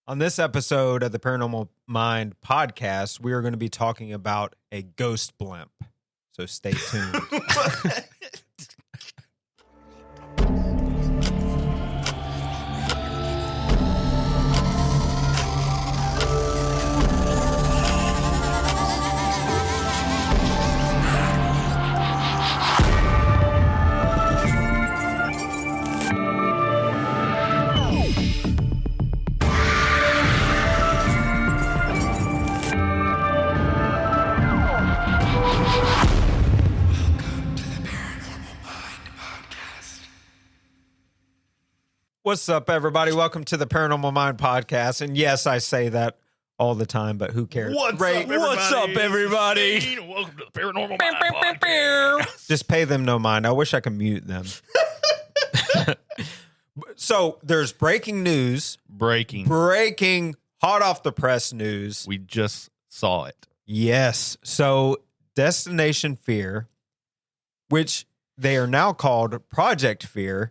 On this episode of the Paranormal Mind podcast, we are going to be talking about a ghost blimp. So stay tuned. What's up, everybody? Welcome to the Paranormal Mind podcast. And yes, I say that all the time, but who cares? What's up, everybody? Welcome to the Paranormal Mind podcast. Just pay them no mind. I wish I could mute them. So there's breaking news. Breaking hot off the press news. We just saw it. Yes. So Destination Fear, which they are now called Project Fear,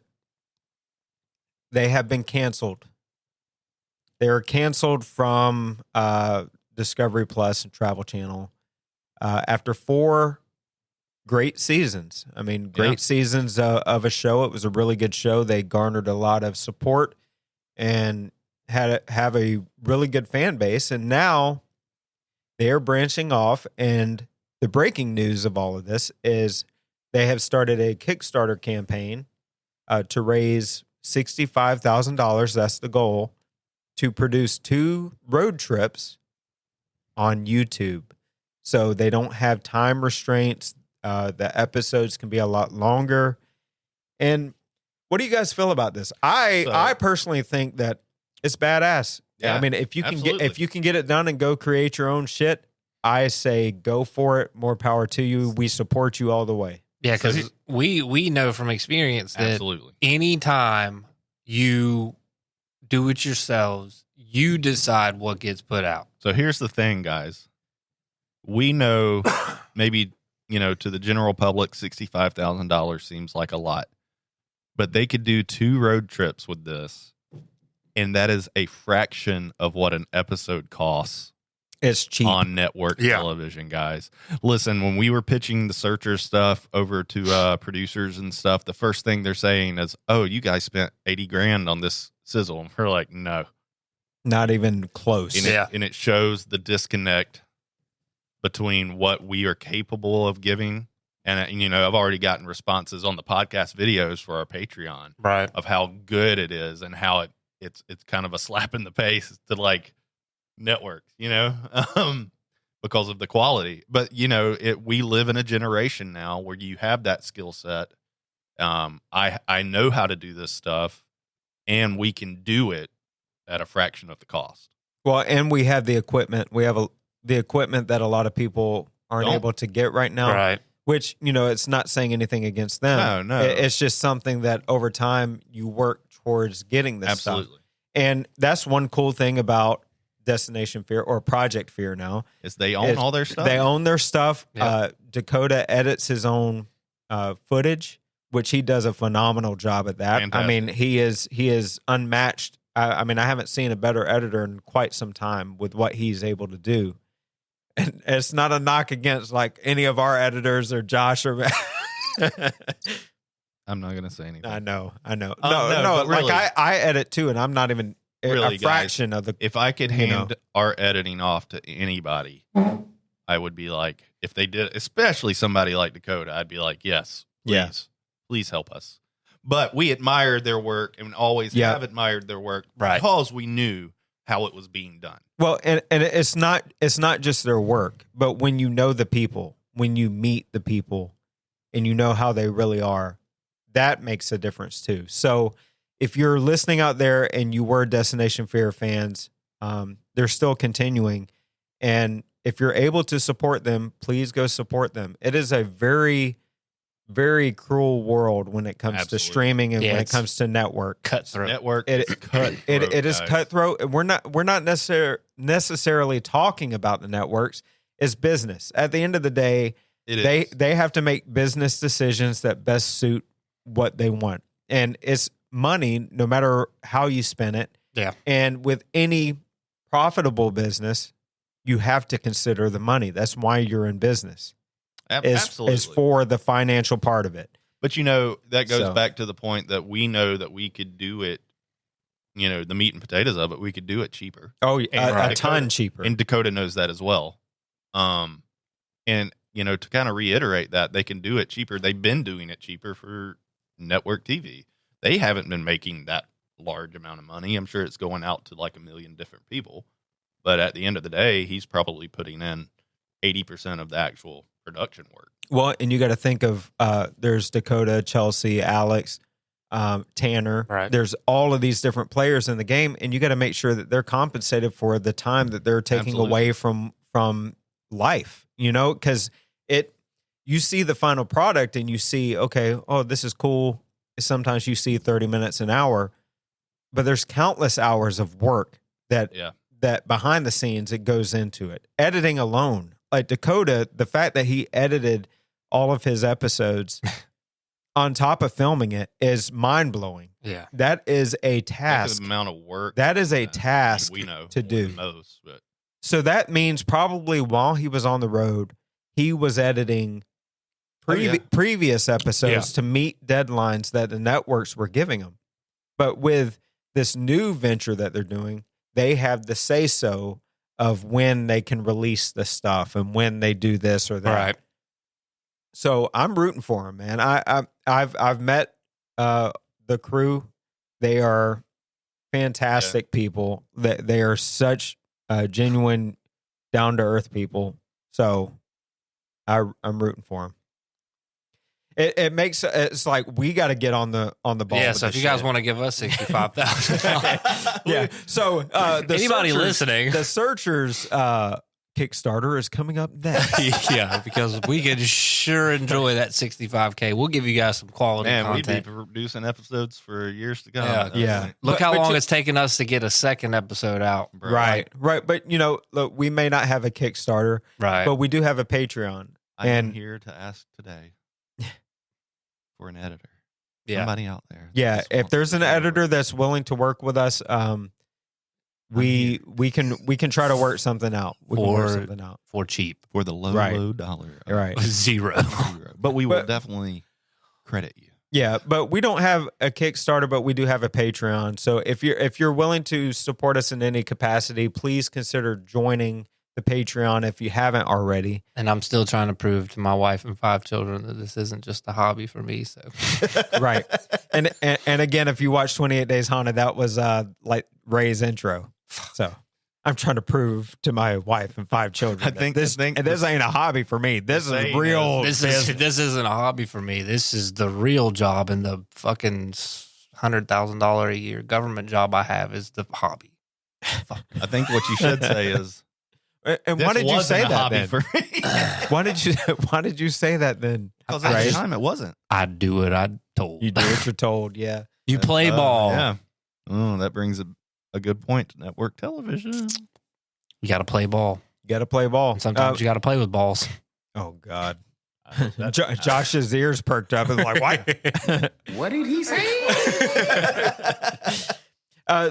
they have been canceled. They are canceled from Discovery Plus and Travel Channel after 4 great seasons. I mean, great seasons of a show. It was a really good show. They garnered a lot of support and have a really good fan base. And now they are branching off. And the breaking news of all of this is they have started a Kickstarter campaign to raise $65,000, that's the goal, to produce 2 road trips on YouTube. So they don't have time restraints. The episodes can be a lot longer. And what do you guys feel about this? I personally think that it's badass. Yeah, I mean, if you can get it done and go create your own shit, I say go for it. More power to you. We support you all the way. Yeah, because we know from experience that anytime you do it yourselves, you decide what gets put out. So here's the thing, guys. We know maybe, to the general public, $65,000 seems like a lot. But they could do 2 road trips with this, and that is a fraction of what an episode costs. It's cheap on network television, guys. Listen, when we were pitching the Searcher stuff over to producers and stuff, the first thing they're saying is, "Oh, you guys spent $80,000 on this sizzle." And we're like, "No, not even close." And it shows the disconnect between what we are capable of giving, and I've already gotten responses on the podcast videos for our Patreon, right, of how good it is and how it's kind of a slap in the face to like networks, because of the quality. But we live in a generation now where you have that skill set. I know how to do this stuff, and we can do it at a fraction of the cost. Well, and we have the equipment. We have the equipment that a lot of people aren't able to get right now. Right. Which, it's not saying anything against them. No. It's just something that over time you work towards getting this stuff. And that's one cool thing about Destination Fear or Project Fear now is they own all their stuff. They own their stuff. Yeah. Dakota edits his own footage, which he does a phenomenal job at that. Fantastic. I mean, he is unmatched. I haven't seen a better editor in quite some time with what he's able to do. And it's not a knock against like any of our editors or Josh or I'm not going to say anything. I know. No, Like really. I edit too, and I'm not even really, a fraction guys, of the. If I could hand our editing off to anybody, I would be like, if they did, especially somebody like Dakota, I'd be like, yes, please help us. But we admired their work and always have admired their work because we knew how it was being done. Well, and it's not just their work, but when you know the people, when you meet the people, and you know how they really are, that makes a difference too. So if you're listening out there and you were Destination Fear fans, they're still continuing. And if you're able to support them, please go support them. It is a very, very cruel world when it comes to streaming and when it comes to network. Cutthroat. Network It is cutthroat. And we're not necessarily talking about the networks. It's business. At the end of the day, they have to make business decisions that best suit what they want. And it's money, no matter how you spend it. Yeah. And with any profitable business, you have to consider the money. That's why you're in business. Absolutely. Is for the financial part of it. But, that goes back to the point that we know that we could do it, the meat and potatoes of it, we could do it cheaper. Oh, And a ton cheaper. And Dakota knows that as well. And, to kind of reiterate that, they can do it cheaper. They've been doing it cheaper for network TV. They haven't been making that large amount of money. I'm sure it's going out to like 1 million different people. But at the end of the day, he's probably putting in 80% of the actual production work. Well, and you got to think of there's Dakota, Chelsea, Alex, Tanner. Right. There's all of these different players in the game, and you got to make sure that they're compensated for the time that they're taking away from life. Because you see the final product and you see, okay, oh, this is cool. Sometimes you see 30 minutes, an hour, but there's countless hours of work that behind the scenes it goes into it. Editing alone. Like Dakota, the fact that he edited all of his episodes on top of filming it is mind-blowing. Yeah. That is a task. The amount of work. That is a task we know to do. Most, but. So that means probably while he was on the road, he was editing previous episodes to meet deadlines that the networks were giving him. But with this new venture that they're doing, they have the say-so of when they can release the stuff and when they do this or that. Right. So I'm rooting for him, man. I've met the crew. They are fantastic people. They are such genuine, down to earth people. So I'm rooting for him. It's like we got to get on the ball. Yeah. So if you guys want to give us $65,000, yeah. So anybody listening, the Searchers Kickstarter is coming up next. Yeah, because we could sure enjoy that $65K. We'll give you guys some quality content. We'd be producing episodes for years to come. Yeah. Look how long it's taken us to get a second episode out. Right. But look, we may not have a Kickstarter, right? But we do have a Patreon. I'm here to ask today for an editor. Yeah. Somebody out there. Yeah. If there's an editor that's willing to work with us, we can try to work something out. We can work something out for cheap, for the low dollar. Right. Zero. But we will definitely credit you. Yeah, but we don't have a Kickstarter, but we do have a Patreon. So if you're willing to support us in any capacity, please consider joining the Patreon if you haven't already. And I'm still trying to prove to my wife and 5 children that this isn't just a hobby for me. So right. And again, if you watch 28 Days Haunted, that was like Ray's intro. So I'm trying to prove to my wife and 5 children this ain't a hobby for me. This is real. This isn't a hobby for me. This is the real job, and the fucking $100,000 a year government job I have is the hobby. I think what you should say is, and why did you say that then? For me. Why did you say that then? Because at the time it wasn't. I do what I'm told. You do what you're told. Yeah. You play ball. Yeah. Oh, that brings a good point to network television. You got to play ball. You got to play ball. Sometimes you got to play with balls. Oh God. Josh's ears perked up and like, what? What did he say?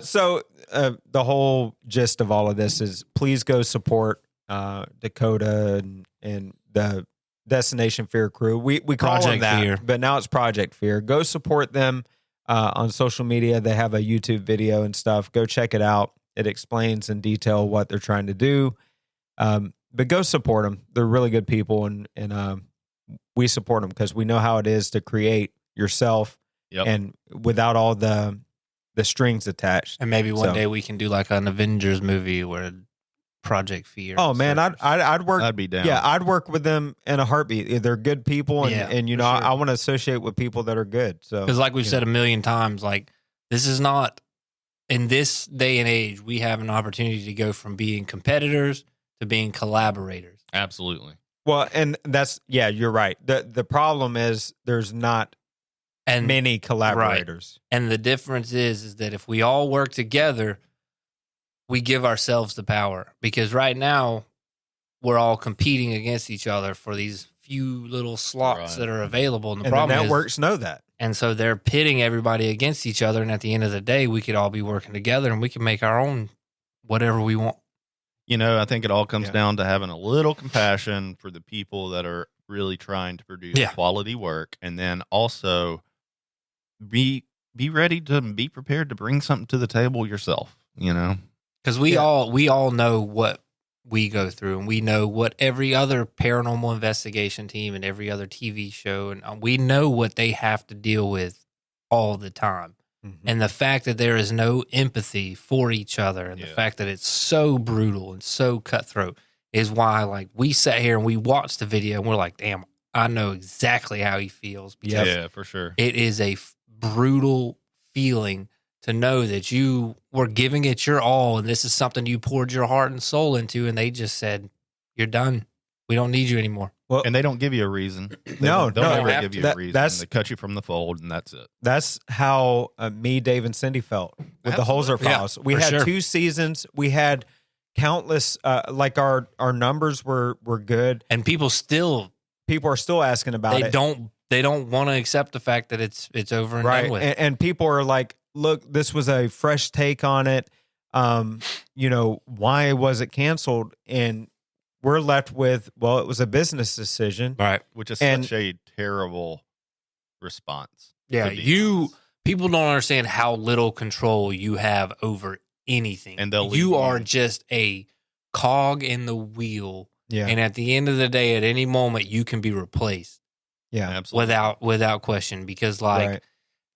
So the whole gist of all of this is please go support Dakota and the Destination Fear crew. We call them that, Fear. But now it's Project Fear. Go support them on social media. They have a YouTube video and stuff. Go check it out. It explains in detail what they're trying to do. But go support them. They're really good people, and we support them because we know how it is to create yourself and without all the strings attached. And maybe one day we can do like an Avengers movie where Project Fear. Oh man, I'd work. I'd be down. Yeah, I'd work with them in a heartbeat. They're good people, and you know, sure. I want to associate with people that are good. So because like we've said a million times, like this is not in this day and age. We have an opportunity to go from being competitors to being collaborators. Absolutely. Well, and you're right. The problem is there's not many collaborators. Right. And the difference is that if we all work together, we give ourselves the power. Because right now, we're all competing against each other for these few little slots that are available. And the problem networks know that. And so they're pitting everybody against each other. And at the end of the day, we could all be working together and we can make our own whatever we want. You know, I think it all comes down to having a little compassion for the people that are really trying to produce quality work. And then also be ready to be prepared to bring something to the table yourself, you know? Because we all know what we go through, and we know what every other paranormal investigation team and every other TV show, and we know what they have to deal with all the time. Mm-hmm. And the fact that there is no empathy for each other, and the fact that it's so brutal and so cutthroat is why, like, we sat here and we watched the video and we're like, damn, I know exactly how he feels. Yeah, for sure. It is a brutal feeling to know that you were giving it your all, and this is something you poured your heart and soul into, and they just said, "You're done. We don't need you anymore." Well, and they don't give you a reason. They'll never give you a reason. They cut you from the fold, and that's it. That's how me, Dave, and Cindy felt with the Holzer Files. We had 2 seasons. We had countless. Like our numbers were good, and people are still asking about it. They don't want to accept the fact that it's over and done with. And people are like, look, this was a fresh take on it. You know, why was it canceled? And we're left with, well, it was a business decision. Right. Which is such a terrible response. Yeah. People don't understand how little control you have over anything. And you are just a cog in the wheel. Yeah. And at the end of the day, at any moment, you can be replaced. Yeah. Absolutely. Without question. Because, like,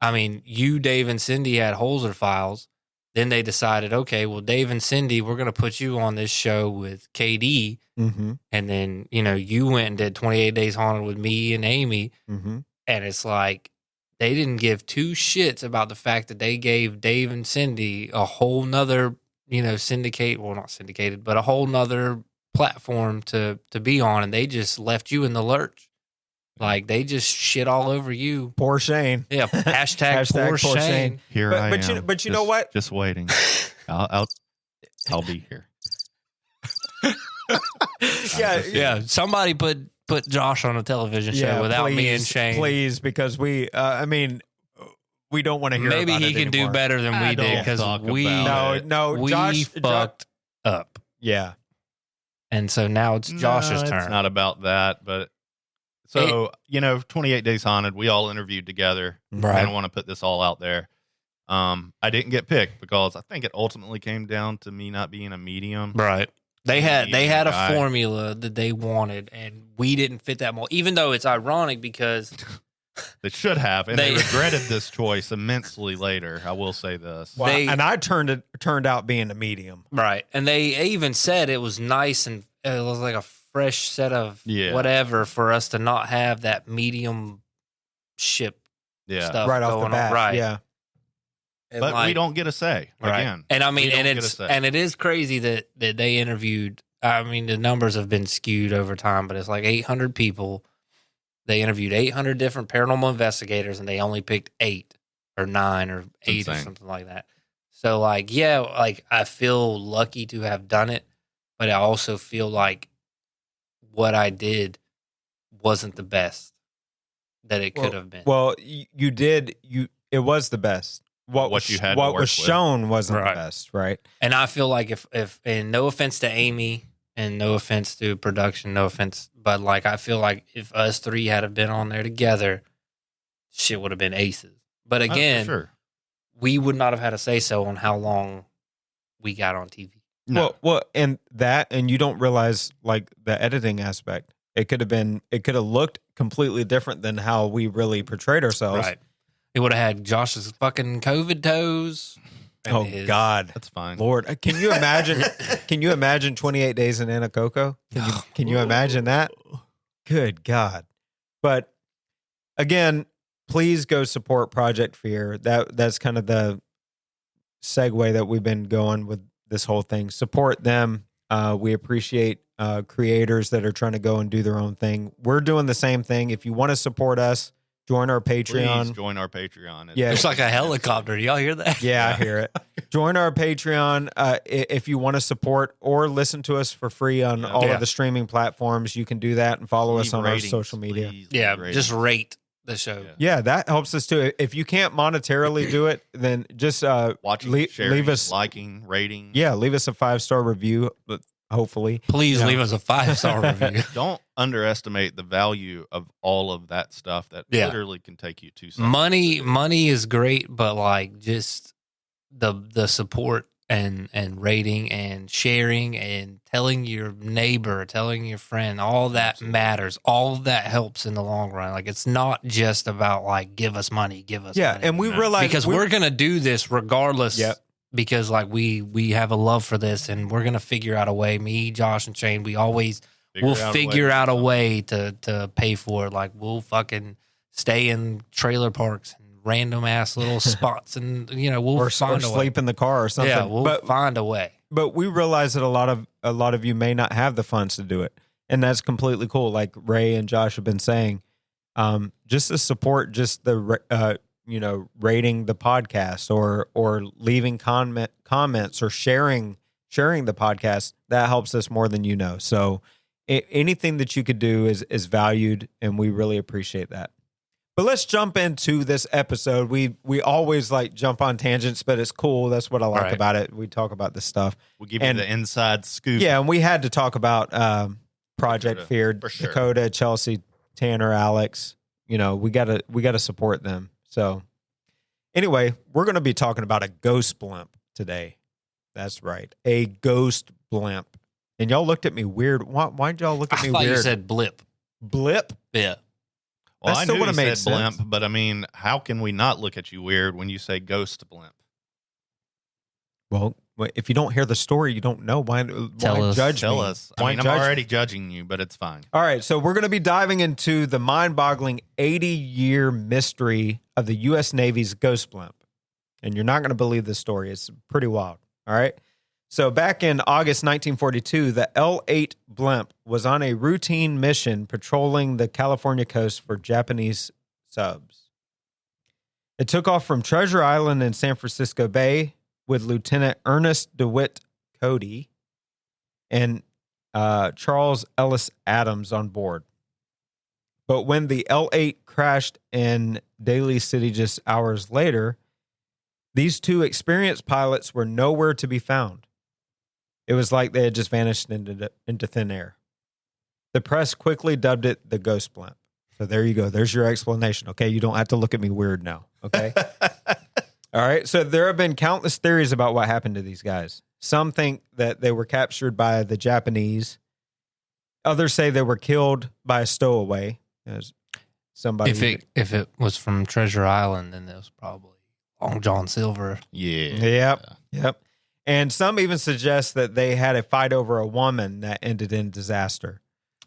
I mean, you, Dave, and Cindy had Holzer Files. Then they decided, okay, well, Dave and Cindy, we're going to put you on this show with KD. Mm-hmm. And then, you know, you went and did 28 Days Haunted with me and Amy. Mm-hmm. And it's like, they didn't give 2 shits about the fact that they gave Dave and Cindy a whole nother, you know, not syndicated, but a whole nother platform to be on. And they just left you in the lurch. Like, they just shit all over you. Poor Shane. Yeah. Hashtag poor Shane. Here I am. But you know what? Just waiting. I'll be here. Yeah. Somebody put Josh on a television show without me and Shane. Please, because we don't want to hear Maybe about he it can anymore. do better than we did, because we fucked up. Yeah. And so now it's Josh's turn. It's not about that, but... So, you know, 28 Days Haunted, we all interviewed together. Right. I don't want to put this all out there. I didn't get picked because I think it ultimately came down to me not being a medium. Right. They had a formula that they wanted, and we didn't fit that mold. Even though it's ironic because they should have, and they regretted this choice immensely later. I will say this. Well, and I turned out being a medium. Right. And they even said it was nice, and it was like a fresh set of whatever for us to not have that medium ship stuff right off the bat. Right. Yeah. And but we don't get a say again. And I mean, and it is crazy that they interviewed. I mean, the numbers have been skewed over time, but it's like 800 people. They interviewed 800 different paranormal investigators, and they only picked 8 or 9 or 8 or something like that. So, like, I feel lucky to have done it, but I also feel like what I did wasn't the best that it could have been. Well, you did. It was the best. What was shown wasn't the best, right? And I feel like if and no offense to Amy and no offense to production, no offense, but like I feel like if us 3 had been on there together, shit would have been aces. But again, we would not have had a say so on how long we got on TV. No. Well, and you don't realize like the editing aspect. It could have looked completely different than how we really portrayed ourselves. Right. It would have had Josh's fucking COVID toes. Oh God, that's fine. Lord, can you imagine? Can you imagine 28 days in Anacoco? Can you imagine that? Good God! But again, please go support Project Fear. That's kind of the segue that we've been going with this whole thing. Support them. We appreciate creators that are trying to go and do their own thing. We're doing the same thing. If you want to support us, join our Patreon. Please join our Patreon. It's like a helicopter. Do y'all hear that? Yeah, I hear it. Join our Patreon. If you want to support or listen to us for free on all of the streaming platforms, you can do that and follow us on our social media. Just rate the show. Yeah, that helps us too. If you can't monetarily do it, then just Watching, sharing, leave us liking, rating. Yeah, leave us a 5-star review. Hopefully, Please leave us a 5-star review. Don't underestimate the value of all of that stuff that literally can take you 2 seconds. Money is great, but like just the support and rating and sharing and telling your neighbor, telling your friend, all that matters. All of that helps in the long run. Like it's not just about like give us money. Yeah, and we realize because we're gonna do this regardless. Yep. Because like we have a love for this, and we're gonna figure out a way. Me, Josh, and Shane, we'll figure out a way to pay for it. Like we'll fucking stay in trailer parks and random ass little spots, and we'll find a way. Sleep in the car or something. Yeah, we'll find a way. But we realize that a lot of you may not have the funds to do it, and that's completely cool. Like Ray and Josh have been saying, just to support just the rating the podcast or leaving comments or sharing the podcast, that helps us more than you know. So anything that you could do is valued, and we really appreciate that. But let's jump into this episode. We always like jump on tangents, but it's cool. That's what I like about it. We talk about this stuff. We'll give you the inside scoop. Yeah, and we had to talk about Project Fear, for sure. Dakota, Chelsea, Tanner, Alex. We gotta support them. So anyway, we're going to be talking about a ghost blimp today. That's right. A ghost blimp. And y'all looked at me weird. Why'd y'all look at me I thought weird? you said blip. Blip? Yeah. Well, That I still knew would've you made said blimp, sense. but I mean, how can we not look at you weird when you say ghost blimp? Well, if you don't hear the story, you don't know. Why judge Tell me? us. Why I mean, I'm judge already judging you, but it's fine. All right, so we're going to be diving into the mind-boggling 80-year mystery of the U.S. Navy's Ghost Blimp. And you're not going to believe this story. It's pretty wild. All right. So back in August 1942, the L-8 blimp was on a routine mission patrolling the California coast for Japanese subs. It took off from Treasure Island in San Francisco Bay with Lieutenant Ernest DeWitt Cody and Charles Ellis Adams on board. But when the L-8 crashed in Daly City just hours later, these two experienced pilots were nowhere to be found. It was like they had just vanished into thin air. The press quickly dubbed it the Ghost Blimp. So there you go. There's your explanation. Okay, you don't have to look at me weird now. Okay. All right. So there have been countless theories about what happened to these guys. Some think that they were captured by the Japanese. Others say they were killed by a stowaway. Somebody. If it was from Treasure Island, then it was probably Long John Silver. Yeah. Yep. And some even suggest that they had a fight over a woman that ended in disaster.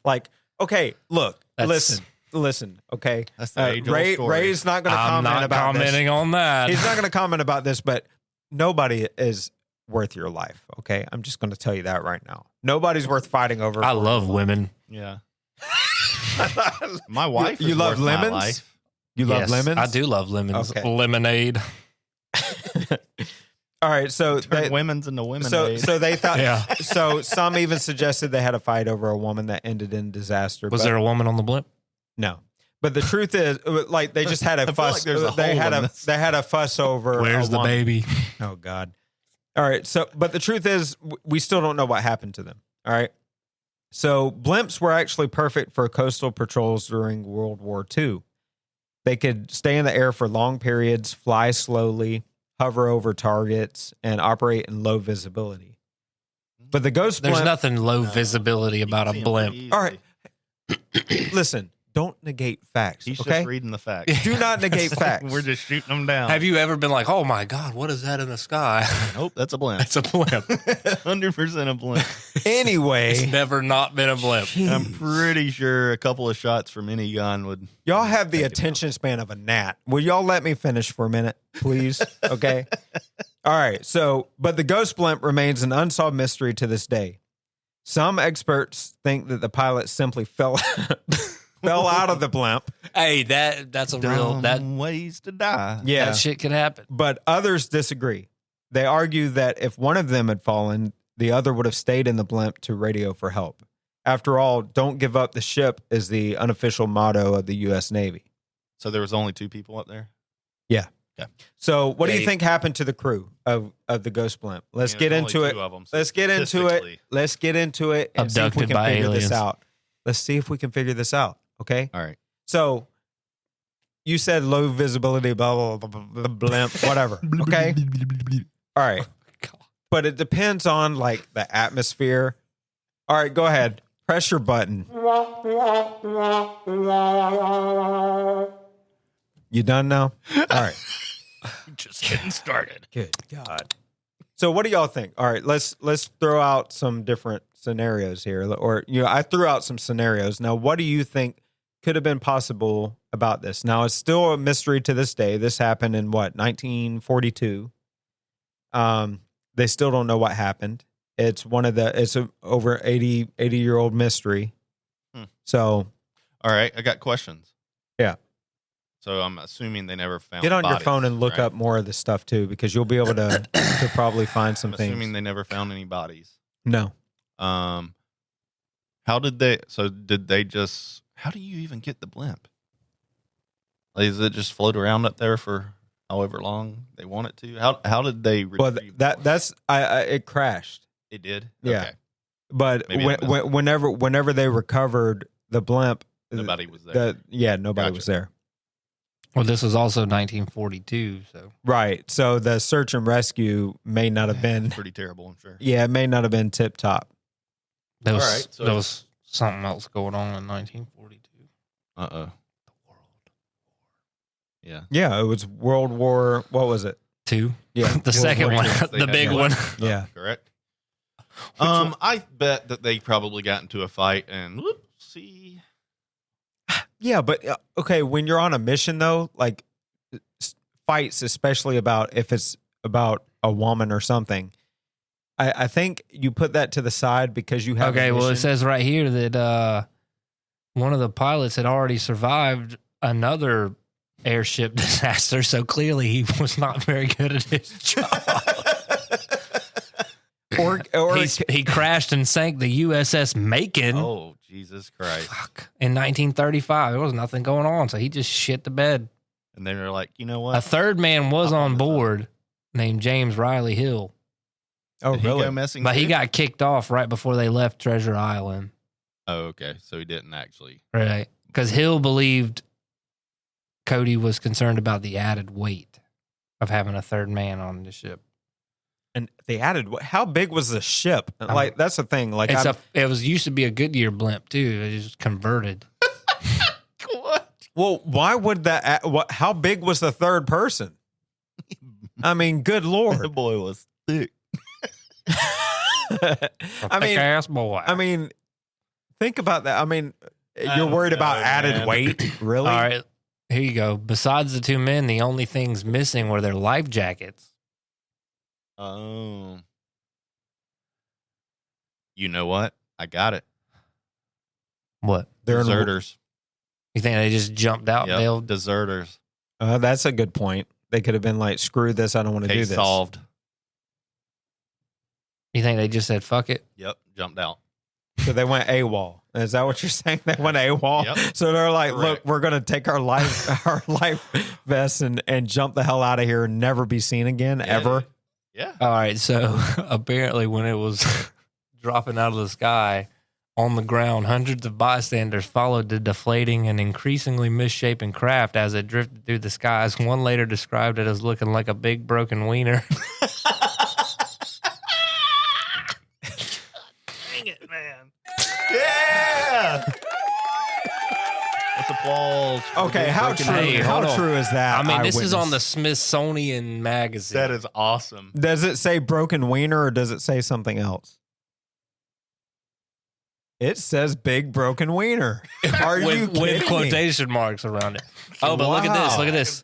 Like, okay, look, listen, okay. That's the age-old story. Ray's not going to comment about this. I'm not commenting on that. He's not going to comment about this, but nobody is worth your life, okay? I'm just going to tell you that right now. Nobody's worth fighting over. I love women. Yeah. My wife You is love worth my lemons? life. You love lemons? I do love lemons. Okay. Lemonade. All right, so Turn women's into women. so they thought. Yeah. So some even suggested they had a fight over a woman that ended in disaster. Was there a woman on the blimp? No, but the truth is, like they just had a I feel fuss. like there's a they hole had in a this. they had a fuss over. Where's a the woman. baby? Oh God! All right, so but the truth is, we still don't know what happened to them. All right, so blimps were actually perfect for coastal patrols during World War II. They could stay in the air for long periods, fly slowly, hover over targets, and operate in low visibility. But the Ghost There's Blimp, nothing low visibility about a blimp. All right. Listen, don't negate facts. He's okay? just reading the facts. Do not negate facts. We're just shooting them down. Have you ever been like, oh my God, what is that in the sky? Nope, that's a blimp. It's a blimp. 100% a blimp. It's Anyway, never not been a blimp. I'm pretty sure a couple of shots from any gun would. y'all have the Take it attention span of a gnat. Will y'all let me finish for a minute, please? Okay. All right. So, but the Ghost Blimp remains an unsolved mystery to this day. Some experts think that the pilot simply fell out of the blimp. Hey, that's a real ways to die. Yeah. that shit could happen. But others disagree. They argue that if one of them had fallen, the other would have stayed in the blimp to radio for help. After all, don't give up the ship is the unofficial motto of the U.S. Navy. So there was only 2 people up there? Yeah. Okay. So what do you think happened to the crew of the Ghost Blimp? Let's get into it. Let's get into it. Let's get into it and see if we can figure this out. Let's see if we can figure this out. Okay. All right. So you said low visibility, blah, blah, blah, blah, blimp, whatever. Okay. All right. But it depends on like the atmosphere. All right, go ahead. Press your button. You done now? All right. Just getting started. Good God. So what do y'all think? All right, let's throw out some different scenarios here. Or I threw out some scenarios. Now, what do you think could have been possible about this? Now, it's still a mystery to this day. This happened in what, 1942. They still don't know what happened. It's a over 80-year-old mystery. So, all right, I got questions. Yeah. So I'm assuming they never found Get on bodies, your phone and look up more of this stuff too, because you'll be able to probably find some things. Assuming they never found any bodies. No. How did they just, how do you even get the blimp? Like, does it just float around up there for however long they want it to? How did they retrieve it crashed. It did? Yeah. Okay. But whenever they recovered the blimp, nobody was there. Nobody was there. Well, this was also 1942, so right. So the search and rescue may not have been pretty terrible, I'm sure. Yeah, it may not have been tip top. There was something else going on in 1942. The World War. Yeah. Yeah, it was World War. What was it? 2. Yeah, the second one, the big one. Yeah, correct. I bet that they probably got into a fight and whoopsie. Yeah, but okay, when you're on a mission though, like fights, especially if it's about a woman or something, I think you put that to the side because you have. Okay, well, it says right here that one of the pilots had already survived another airship disaster, so clearly he was not very good at his job. or he crashed and sank the USS Macon. Oh, Jesus Christ. Fuck. In 1935. There was nothing going on, so he just shit the bed. And they were like, you know what? A third man was on board named James Riley Hill. Oh, Did really? He go missing but too? he got kicked off right before they left Treasure Island. Oh, okay. So he didn't actually. Right. Because Hill believed Cody was concerned about the added weight of having a third man on the ship. And they added, how big was the ship? Like, that's the thing. Like, it was used to be a Goodyear blimp too. It just converted. What? Well, why would that? How big was the third person? I mean, good Lord, The boy was thick. Ass boy. I mean, think about that. I mean, you're worried about added weight, really? All right, here you go. Besides the 2 men, the only things missing were their life jackets. Oh. You know what? I got it. What? They're Deserters. You think they just jumped out? Yep. Bailed? Deserters. That's a good point. They could have been like, "Screw this! I don't want to do Case this." solved. You think they just said "fuck it"? Yep. Jumped out. So they went AWOL. Is that what you're saying? They went AWOL. Yep. So they're like, Correct. "Look, we're gonna take our life vests and jump the hell out of here and never be seen again ever." Yeah. All right. So apparently, when it was dropping out of the sky on the ground, hundreds of bystanders followed the deflating and increasingly misshapen craft as it drifted through the skies. One later described it as looking like a big broken wiener. Dang it, man. Yeah. Let's applause. Okay, how true? Hey, how hold on. true is that? I mean, this is eyewitness? on the Smithsonian magazine. That is awesome. Does it say broken wiener or does it say something else? It says big broken wiener. Are you with kidding me? quotation marks around it. Oh, but look at this. Look at this.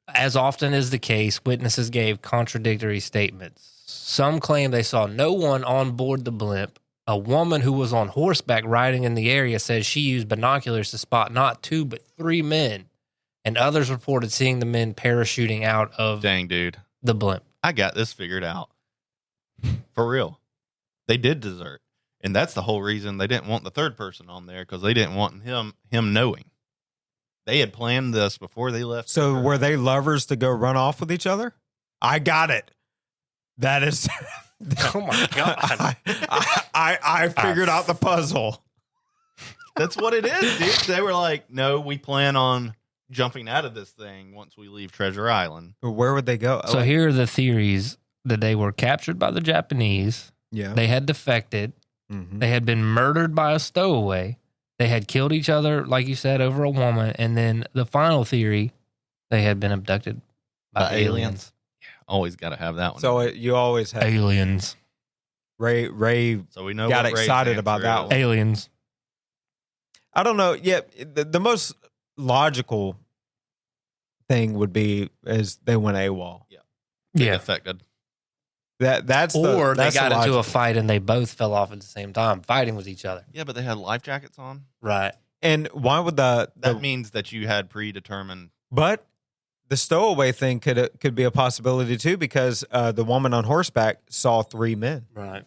As often is the case, witnesses gave contradictory statements. Some claim they saw no one on board the blimp. A woman who was on horseback riding in the area says she used binoculars to spot not 2 but 3 men. And others reported seeing the men parachuting out of Dang, dude. the blimp. I got this figured out. For real. They did desert. And that's the whole reason they didn't want the third person on there, because they didn't want him knowing. They had planned this before they left. So were they lovers to go run off with each other? I got it. That is. Oh my God. I figured out the puzzle. That's what it is, dude. They were like, no, we plan on jumping out of this thing once we leave Treasure Island. Where would they go? So here are the theories: that they were captured by the Japanese. Yeah. They had defected. Mm-hmm. They had been murdered by a stowaway. They had killed each other, like you said, over a woman. And then the final theory, they had been abducted by aliens. Always got to have that one. So you always have Aliens. Ray so we know got what Ray's excited about answer that is. one. Aliens. I don't know. Yeah, the most logical thing would be is they went AWOL. They Yeah. defected. That's Or they that's the got into a logical. fight and they both fell off at the same time, fighting with each other. Yeah, but they had life jackets on. Right. And why would the That means that you had predetermined. but the stowaway thing could be a possibility too, because the woman on horseback saw 3 men. Right.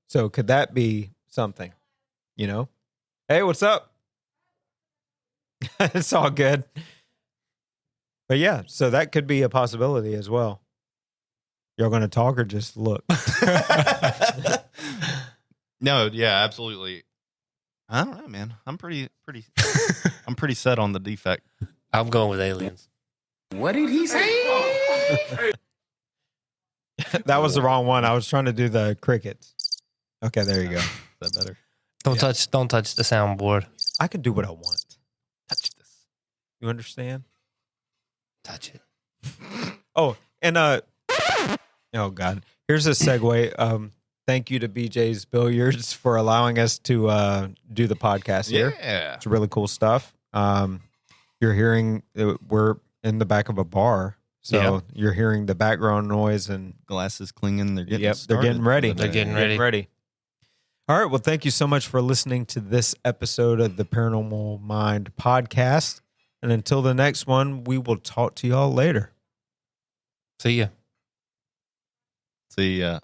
So could that be something? You know, hey, what's up? It's all good. But yeah, so that could be a possibility as well. Y'all going to talk or just look? No, yeah, absolutely. I don't know, man. I'm pretty set on the defect. I'm going with aliens. What did he say? That was the wrong one. I was trying to do the crickets. Okay, there you go. Is that better? Don't touch the soundboard. I can do what I want. Touch this. You understand? Touch it. Oh, and oh God, here's a segue. Thank you to BJ's Billiards for allowing us to do the podcast here. Yeah. It's really cool stuff. You're hearing we're in the back of a bar, so you're hearing the background noise and Glasses clinging. They're getting they're getting ready. They're getting ready. All right. Well, thank you so much for listening to this episode of the Paranormal Mind podcast. And until the next one, we will talk to y'all later. See ya. See ya.